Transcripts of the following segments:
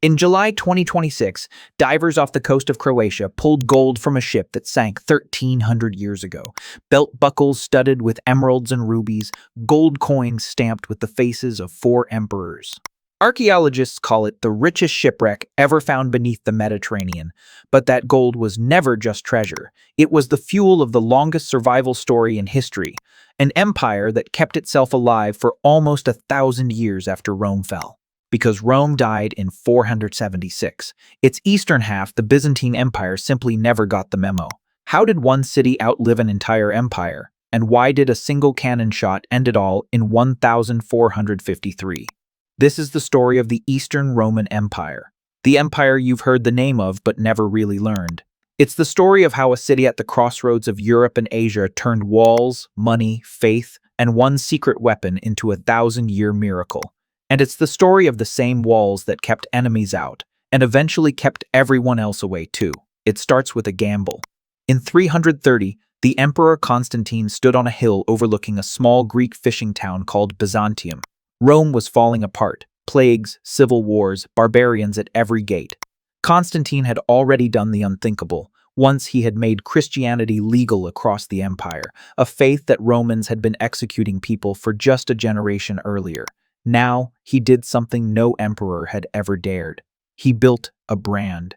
In July 2026, divers off the coast of Croatia pulled gold from a ship that sank 1,300 years ago. Belt buckles studded with emeralds and rubies, gold coins stamped with the faces of 4 emperors. Archaeologists call it the richest shipwreck ever found beneath the Mediterranean. But that gold was never just treasure. It was the fuel of the longest survival story in history, an empire that kept itself alive for almost 1,000 years after Rome fell. Because Rome died in 476. Its eastern half, the Byzantine Empire, simply never got the memo. How did one city outlive an entire empire? And why did a single cannon shot end it all in 1453? This is the story of the Eastern Roman Empire. The empire you've heard the name of but never really learned. It's the story of how a city at the crossroads of Europe and Asia turned walls, money, faith, and one secret weapon into a 1,000-year miracle. And it's the story of the same walls that kept enemies out, and eventually kept everyone else away too. It starts with a gamble. In 330, the Emperor Constantine stood on a hill overlooking a small Greek fishing town called Byzantium. Rome was falling apart. Plagues, civil wars, barbarians at every gate. Constantine had already done the unthinkable. Once he had made Christianity legal across the empire, a faith that Romans had been executing people for just a generation earlier. Now, he did something no emperor had ever dared. He built a brand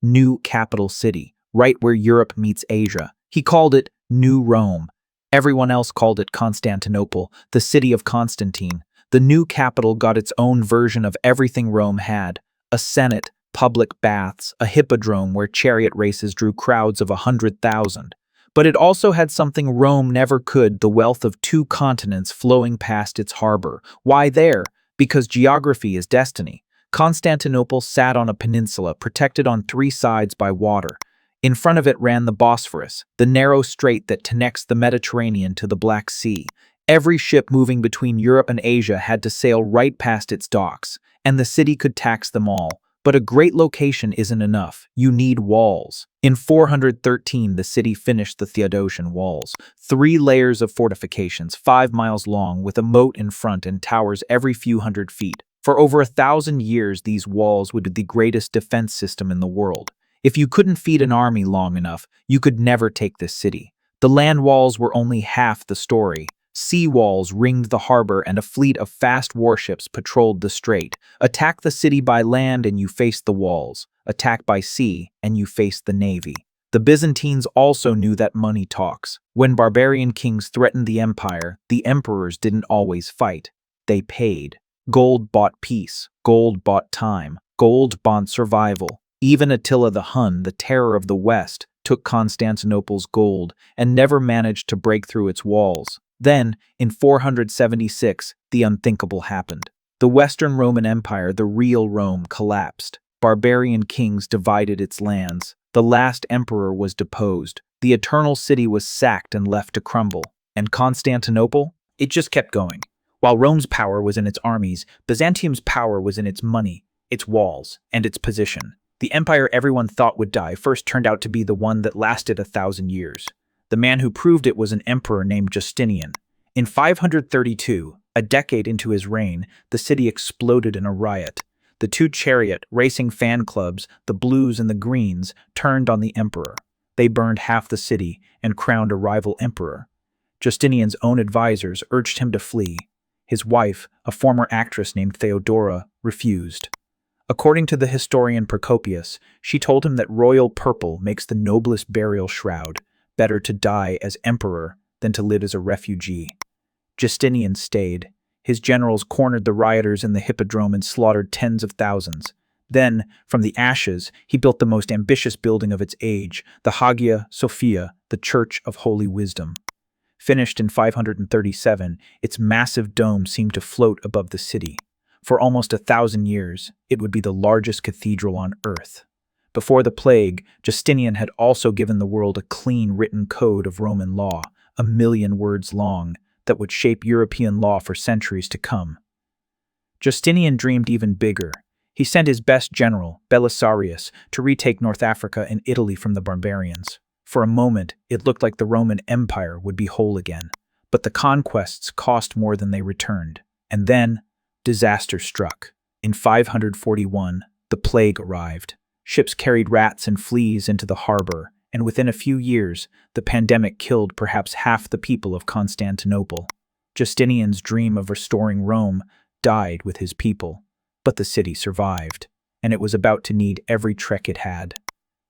new capital city, right where Europe meets Asia. He called it New Rome. Everyone else called it Constantinople, the city of Constantine. The new capital got its own version of everything Rome had: a senate, public baths, a hippodrome where chariot races drew crowds of 100,000. But it also had something Rome never could: the wealth of 2 continents flowing past its harbor. Why there? Because geography is destiny. Constantinople sat on a peninsula protected on 3 sides by water. In front of it ran the Bosphorus, the narrow strait that connects the Mediterranean to the Black Sea. Every ship moving between Europe and Asia had to sail right past its docks, and the city could tax them all. But a great location isn't enough. You need walls. In 413, the city finished the Theodosian walls. 3 layers of fortifications, 5 miles long, with a moat in front and towers every few hundred feet. For over 1,000 years, these walls would be the greatest defense system in the world. If you couldn't feed an army long enough, you could never take this city. The land walls were only half the story. Sea walls ringed the harbor, and a fleet of fast warships patrolled the strait. Attack the city by land and you faced the walls. Attack by sea and you faced the navy. The Byzantines also knew that money talks. When barbarian kings threatened the empire, the emperors didn't always fight. They paid. Gold bought peace. Gold bought time. Gold bought survival. Even Attila the Hun, the terror of the West, took Constantinople's gold and never managed to break through its walls. Then, in 476, the unthinkable happened. The Western Roman Empire, the real Rome, collapsed. Barbarian kings divided its lands. The last emperor was deposed. The eternal city was sacked and left to crumble. And Constantinople? It just kept going. While Rome's power was in its armies, Byzantium's power was in its money, its walls, and its position. The empire everyone thought would die first turned out to be the one that lasted 1,000 years. The man who proved it was an emperor named Justinian. In 532, a decade into his reign, the city exploded in a riot. The 2 chariot racing fan clubs, the Blues and the Greens, turned on the emperor. They burned half the city and crowned a rival emperor. Justinian's own advisors urged him to flee. His wife, a former actress named Theodora, refused. According to the historian Procopius, she told him that royal purple makes the noblest burial shroud. Better to die as emperor than to live as a refugee. Justinian stayed. His generals cornered the rioters in the hippodrome and slaughtered tens of thousands. Then, from the ashes, he built the most ambitious building of its age, the Hagia Sophia, the Church of Holy Wisdom. Finished in 537, its massive dome seemed to float above the city. For almost 1,000 years, it would be the largest cathedral on earth. Before the plague, Justinian had also given the world a clean written code of Roman law, 1,000,000 words long, that would shape European law for centuries to come. Justinian dreamed even bigger. He sent his best general, Belisarius, to retake North Africa and Italy from the barbarians. For a moment, it looked like the Roman Empire would be whole again. But the conquests cost more than they returned. And then, disaster struck. In 541, The plague arrived. Ships carried rats and fleas into the harbor, and within a few years, the pandemic killed perhaps half the people of Constantinople. Justinian's dream of restoring Rome died with his people, but the city survived, and it was about to need every trick it had.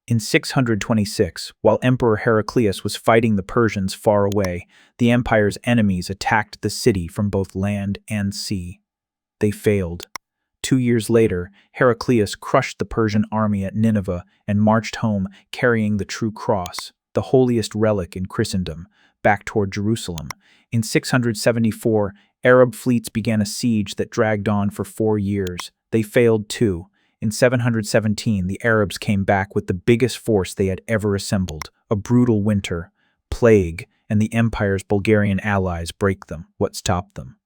In 626, while Emperor Heraclius was fighting the Persians far away, the empire's enemies attacked the city from both land and sea. They failed. 2 years later, Heraclius crushed the Persian army at Nineveh and marched home carrying the true cross, the holiest relic in Christendom, back toward Jerusalem. In 674, Arab fleets began a siege that dragged on for 4 years. They failed too. In 717, the Arabs came back with the biggest force they had ever assembled. A brutal winter, plague, and the empire's Bulgarian allies break them. What stopped them?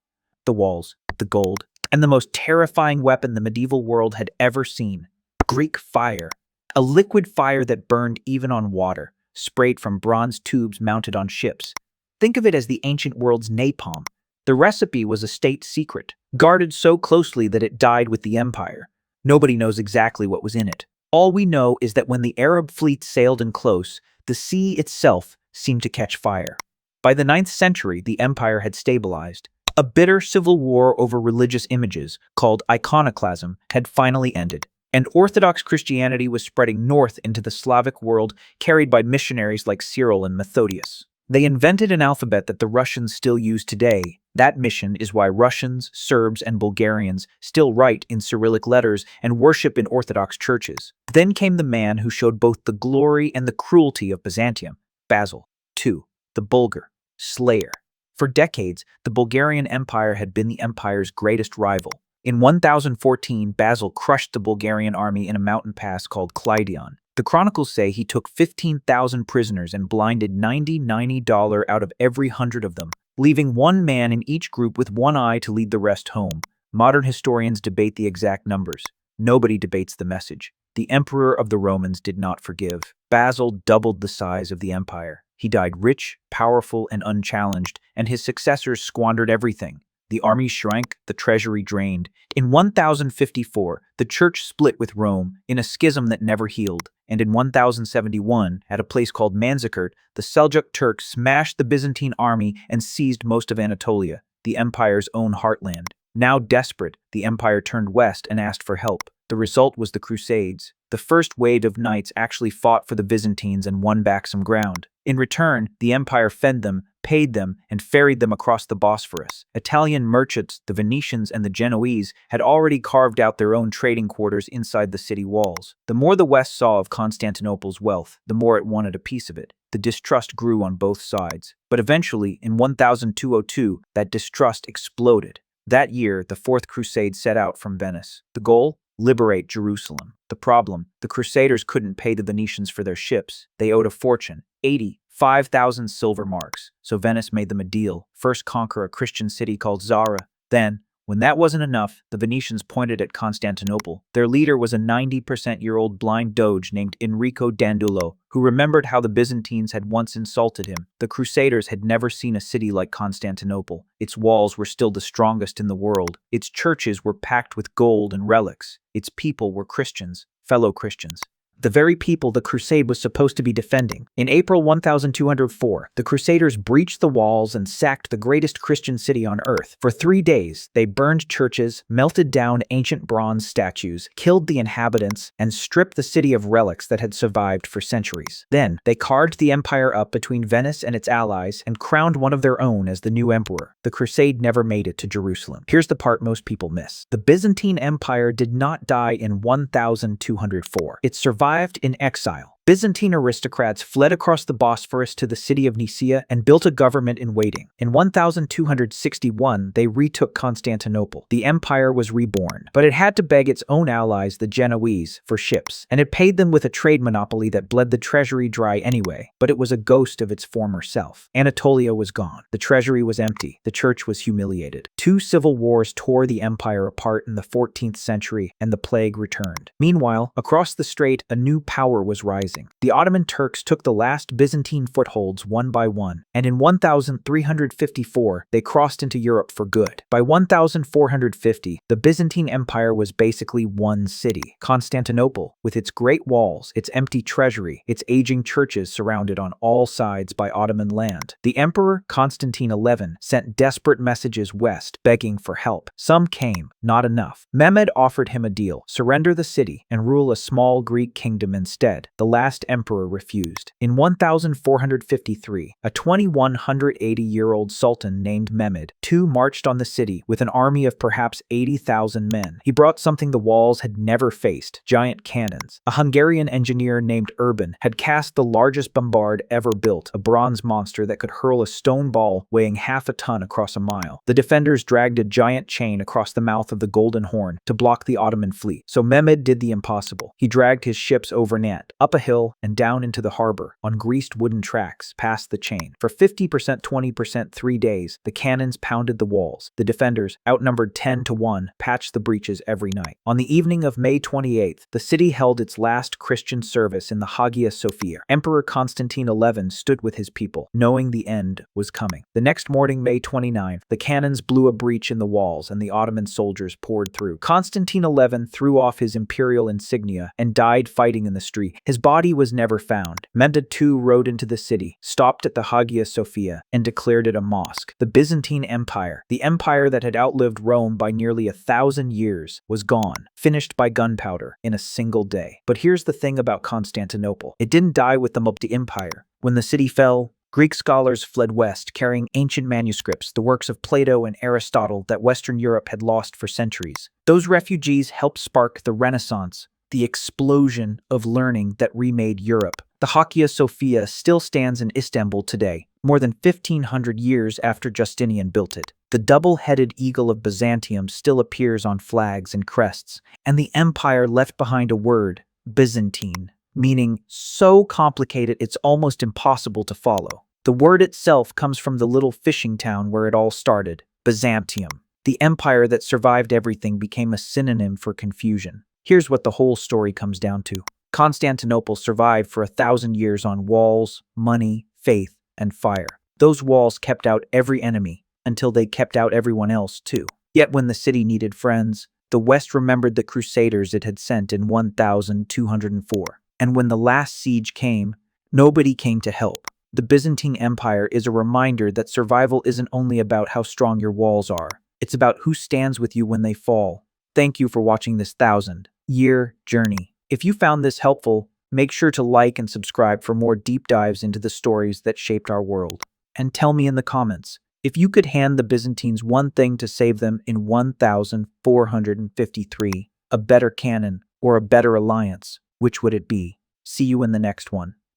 The walls, the gold, and the most terrifying weapon the medieval world had ever seen: Greek fire. A liquid fire that burned even on water, sprayed from bronze tubes mounted on ships. Think of it as the ancient world's napalm. The recipe was a state secret, guarded so closely that it died with the empire. Nobody knows exactly what was in it. All we know is that when the Arab fleet sailed in close, the sea itself seemed to catch fire. By the 9th century, the empire had stabilized. A bitter civil war over religious images, called iconoclasm, had finally ended, and Orthodox Christianity was spreading north into the Slavic world, carried by missionaries like Cyril and Methodius. They invented an alphabet that the Russians still use today. That mission is why Russians, Serbs, and Bulgarians still write in Cyrillic letters and worship in Orthodox churches. Then came the man who showed both the glory and the cruelty of Byzantium, Basil II, the Bulgar Slayer. For decades, the Bulgarian Empire had been the empire's greatest rival. In 1014, Basil crushed the Bulgarian army in a mountain pass called Kleidion. The chronicles say he took 15,000 prisoners and blinded 90 out of every 100 of them, leaving one man in each group with one eye to lead the rest home. Modern historians debate the exact numbers. Nobody debates the message. The emperor of the Romans did not forgive. Basil doubled the size of the empire. He died rich, powerful, and unchallenged, and his successors squandered everything. The army shrank, the treasury drained. In 1054, the church split with Rome in a schism that never healed. And in 1071, at a place called Manzikert, the Seljuk Turks smashed the Byzantine army and seized most of Anatolia, the empire's own heartland. Now desperate, the empire turned west and asked for help. The result was the Crusades. The first wave of knights actually fought for the Byzantines and won back some ground. In return, the empire fed them, paid them, and ferried them across the Bosphorus. Italian merchants, the Venetians and the Genoese, had already carved out their own trading quarters inside the city walls. The more the West saw of Constantinople's wealth, the more it wanted a piece of it. The distrust grew on both sides. But eventually, in 1202, that distrust exploded. That year, the Fourth Crusade set out from Venice. The goal? Liberate Jerusalem. The problem? The Crusaders couldn't pay the Venetians for their ships. They owed a fortune, 85,000 silver marks. So Venice made them a deal. First conquer a Christian city called Zara. Then, when that wasn't enough, the Venetians pointed at Constantinople. Their leader was a 90-year-old blind doge named Enrico Dandolo, who remembered how the Byzantines had once insulted him. The Crusaders had never seen a city like Constantinople. Its walls were still the strongest in the world. Its churches were packed with gold and relics. Its people were Christians, fellow Christians. The very people the crusade was supposed to be defending. In April 1204, the Crusaders breached the walls and sacked the greatest Christian city on earth. For 3 days, they burned churches, melted down ancient bronze statues, killed the inhabitants, and stripped the city of relics that had survived for centuries. Then, they carved the empire up between Venice and its allies and crowned one of their own as the new emperor. The crusade never made it to Jerusalem. Here's the part most people miss. The Byzantine Empire did not die in 1204. It survived in exile. Byzantine aristocrats fled across the Bosphorus to the city of Nicaea and built a government in waiting. In 1261, they retook Constantinople. The empire was reborn, but it had to beg its own allies, the Genoese, for ships, and it paid them with a trade monopoly that bled the treasury dry anyway, but it was a ghost of its former self. Anatolia was gone. The treasury was empty. The church was humiliated. 2 civil wars tore the empire apart in the 14th century, and the plague returned. Meanwhile, across the strait, a new power was rising. rising. The Ottoman Turks took the last Byzantine footholds one by one, and in 1354 they crossed into Europe for good. By 1450, the Byzantine Empire was basically one city, Constantinople, with its great walls, its empty treasury, its aging churches surrounded on all sides by Ottoman land. The Emperor Constantine XI sent desperate messages west, begging for help. Some came, not enough. Mehmed offered him a deal: surrender the city and rule a small Greek kingdom instead. The last emperor refused. In 1453, a 2180-year-old sultan named Mehmed II marched on the city with an army of perhaps 80,000 men. He brought something the walls had never faced: giant cannons. A Hungarian engineer named Urban had cast the largest bombard ever built, a bronze monster that could hurl a stone ball weighing half a ton across a mile. The defenders dragged a giant chain across the mouth of the Golden Horn to block the Ottoman fleet. So Mehmed did the impossible. He dragged his ships overnight, up a hill and down into the harbor, on greased wooden tracks, past the chain. For 50%, 20%, 3 days, the cannons pounded the walls. The defenders, outnumbered 10-1, patched the breaches every night. On the evening of May 28th, the city held its last Christian service in the Hagia Sophia. Emperor Constantine XI stood with his people, knowing the end was coming. The next morning, May 29th, the cannons blew a breach in the walls and the Ottoman soldiers poured through. Constantine XI threw off his imperial insignia and died fighting in the street. His body was never found. Mehmed II rode into the city, stopped at the Hagia Sophia, and declared it a mosque. The Byzantine Empire, the empire that had outlived Rome by nearly 1,000 years, was gone, finished by gunpowder in a single day. But here's the thing about Constantinople: it didn't die with the empire. When the city fell, Greek scholars fled west, carrying ancient manuscripts, the works of Plato and Aristotle that Western Europe had lost for centuries. Those refugees helped spark the Renaissance, the explosion of learning that remade Europe. The Hagia Sophia still stands in Istanbul today, more than 1,500 years after Justinian built it. The double-headed eagle of Byzantium still appears on flags and crests, and the empire left behind a word, Byzantine, meaning so complicated it's almost impossible to follow. The word itself comes from the little fishing town where it all started, Byzantium. The empire that survived everything became a synonym for confusion. Here's what the whole story comes down to. Constantinople survived for 1,000 years on walls, money, faith, and fire. Those walls kept out every enemy until they kept out everyone else too. Yet when the city needed friends, the West remembered the crusaders it had sent in 1204. And when the last siege came, nobody came to help. The Byzantine Empire is a reminder that survival isn't only about how strong your walls are. It's about who stands with you when they fall. Thank you for watching this 1,000-year journey. If you found this helpful, make sure to like and subscribe for more deep dives into the stories that shaped our world. And tell me in the comments, if you could hand the Byzantines one thing to save them in 1453, a better cannon or a better alliance, which would it be? See you in the next one.